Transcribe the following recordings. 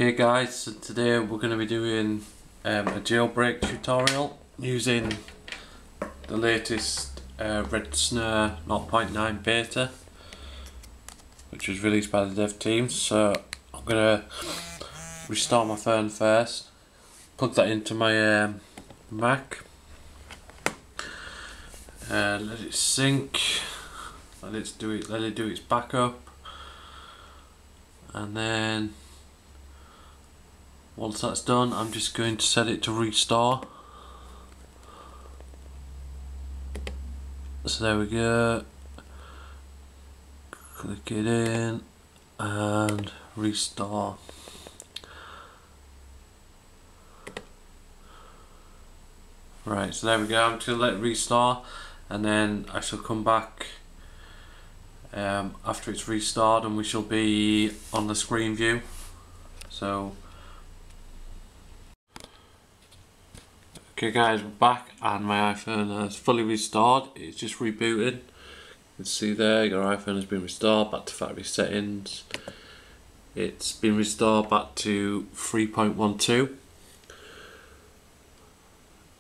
Okay guys, so today we're going to be doing a jailbreak tutorial using the latest redsn0w 0.9 beta, which was released by the dev team. So I'm going to restart my phone first, plug that into my Mac, let it sync, let it do its backup, and then once that's done, I'm just going to set it to restore. So there we go. Click it in and restore. Right, so there we go. I'm just going to let it restore, and then I shall come back after it's restored, and we shall be on the screen view. So okay guys, we're back and my iPhone has fully restored. It's just rebooted. You can see there your iPhone has been restored back to factory settings. It's been restored back to 3.12.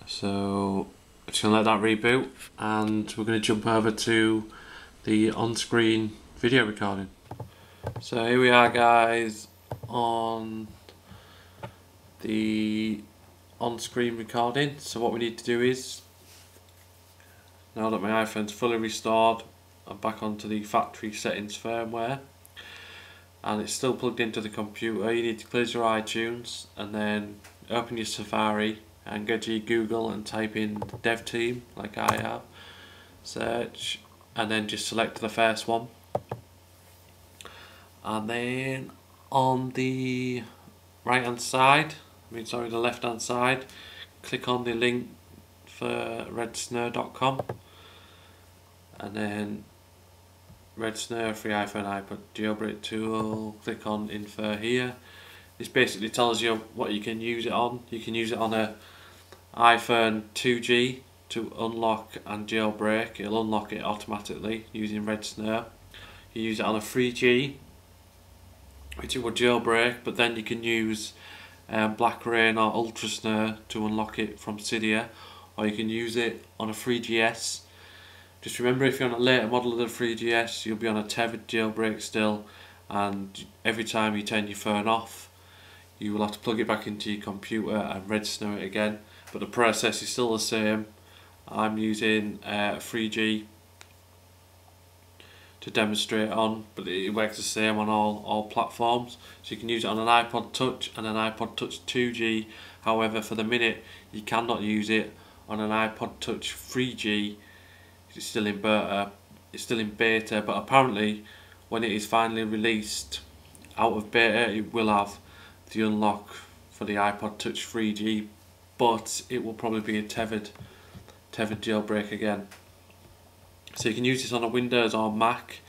So I'm just going to let that reboot, and we're going to jump over to the on-screen video recording. So here we are guys on the on-screen recording. So what we need to do is, now that my iPhone's fully restored, I'm back onto the factory settings firmware and it's still plugged into the computer. You need to close your iTunes and then open your Safari and go to your Google and type in the dev team like I have, search, and then just select the first one, and then on the right hand side, the left hand side, click on the link for redsn0w.com, and then redsn0w free iPhone iPod jailbreak tool. Click on info here. This basically tells you what you can use it on. You can use it on a iPhone 2G to unlock and jailbreak. It'll unlock it automatically using redsn0w. You use it on a 3G, which it will jailbreak, but then you can use Black Rain or ultrasn0w to unlock it from Cydia, or you can use it on a 3GS. Just remember, if you're on a later model of the 3GS, you'll be on a tethered jailbreak still, and every time you turn your phone off, you will have to plug it back into your computer and redsn0w it again. But the process is still the same. I'm using 3G to demonstrate on, but it works the same on all platforms. So you can use it on an iPod Touch and an iPod Touch 2G. However, for the minute you cannot use it on an iPod Touch 3G. It's still in beta. It's still in beta, but apparently when it is finally released out of beta, it will have the unlock for the iPod Touch 3G, but it will probably be a tethered jailbreak again. So you can use this on a Windows or Mac,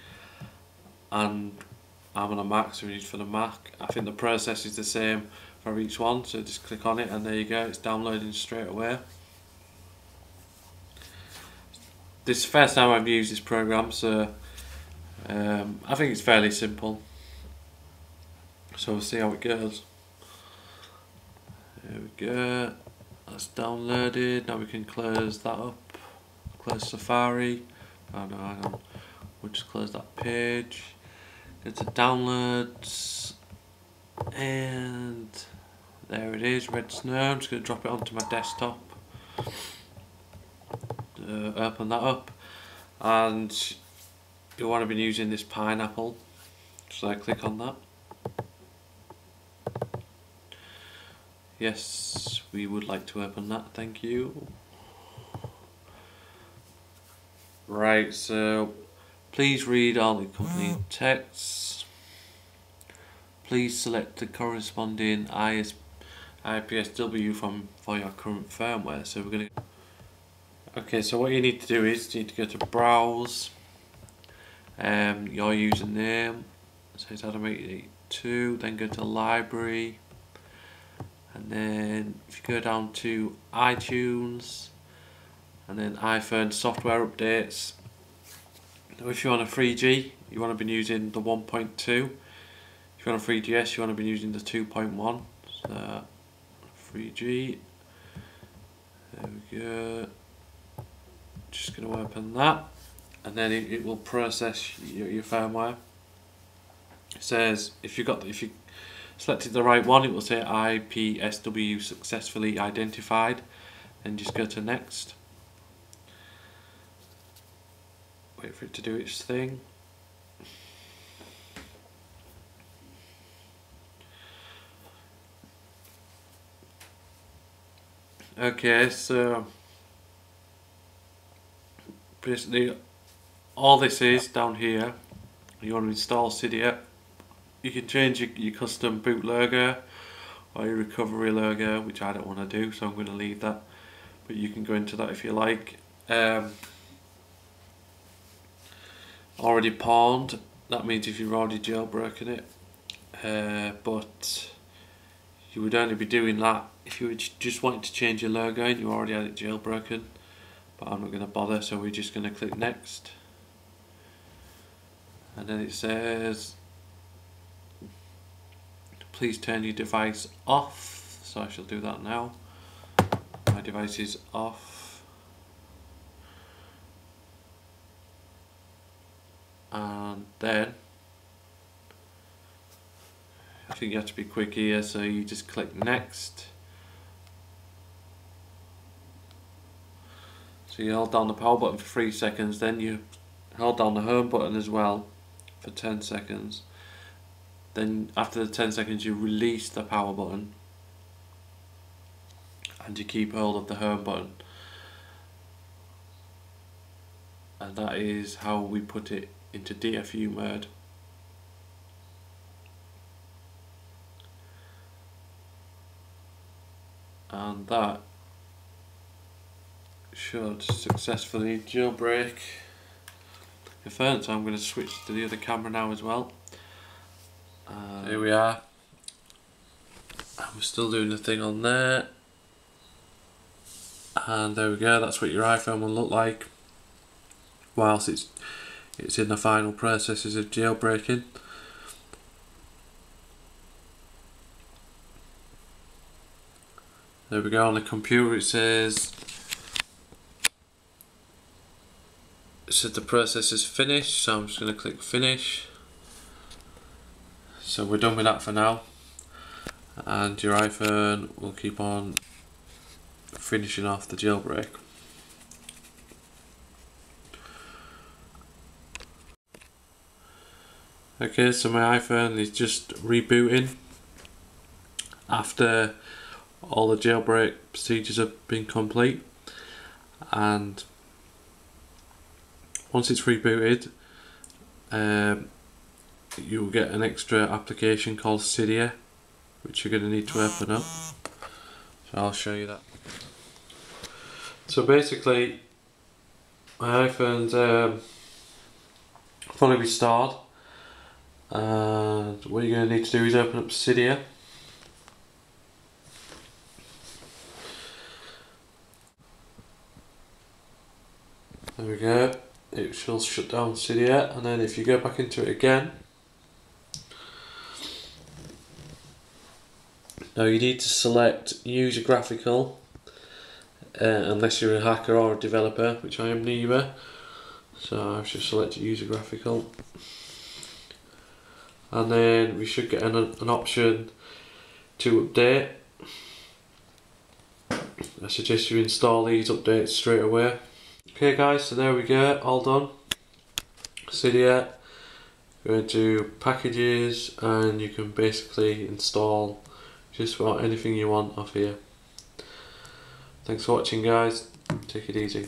and I'm on a Mac, so we need for the Mac. I think the process is the same for each one, so just click on it and there you go, it's downloading straight away. This is the first time I've used this program, so I think it's fairly simple. So we'll see how it goes. There we go, that's downloaded. Now we can close that up, close Safari. Oh no, hang on, we'll just close that page, go to downloads, and there it is, redsn0w. I'm just going to drop it onto my desktop, open that up, and you want to be using this pineapple, so I click on that. Yes, we would like to open that, thank you. Right, so please read all the accompanying texts. Please select the corresponding IPSW for your current firmware. So we're going to. Okay, so what you need to do is you need to go to browse, your username, so it's Adam882, then go to library, and then if you go down to iTunes, and then iPhone software updates. Now if you're on a 3G, you want to be using the 1.2. If you're on a 3GS, you want to be using the 2.1. So 3G. There we go. Just going to open that, and then it will process your firmware. It says if you selected the right one, it will say IPSW successfully identified, and just go to next. Wait for it to do its thing. Okay, so basically all this is down here. You want to install Cydia. You can change your custom boot logo or your recovery logo, which I don't want to do, so I'm going to leave that, but you can go into that if you like. Already pawned, that means if you've already jailbroken it, but you would only be doing that if you were just wanting to change your logo and you already had it jailbroken, but I'm not going to bother, so we're just going to click next, and then it says please turn your device off, so I shall do that now. My device is off, and then I think you have to be quick here, so you just click next. So you hold down the power button for 3 seconds, then you hold down the home button as well for 10 seconds. Then after the 10 seconds you release the power button and you keep hold of the home button. And that is how we put it into DFU mode. And that should successfully jailbreak your phone. So I'm going to switch to the other camera now as well. Here we are. We're still doing the thing on there. And there we go, that's what your iPhone will look like whilst it's in the final processes of jailbreaking. There we go, on the computer it says the process is finished, so I'm just going to click finish. So we're done with that for now, and your iPhone will keep on finishing off the jailbreak. Okay, so my iPhone is just rebooting after all the jailbreak procedures have been complete, and once it's rebooted, you will get an extra application called Cydia, which you're going to need to open up. So I'll show you that. So basically, my iPhone's fully restored, and what you're going to need to do is open up Cydia. There we go. It shall shut down Cydia, and then if you go back into it again, now you need to select user graphical, unless you're a hacker or a developer, which I am neither. So I've just selected user graphical, and then we should get an option to update. I suggest you install these updates straight away. Okay guys, so there we go, all done. Cydia, go into packages, and you can basically install just about anything you want off here. Thanks for watching guys, take it easy.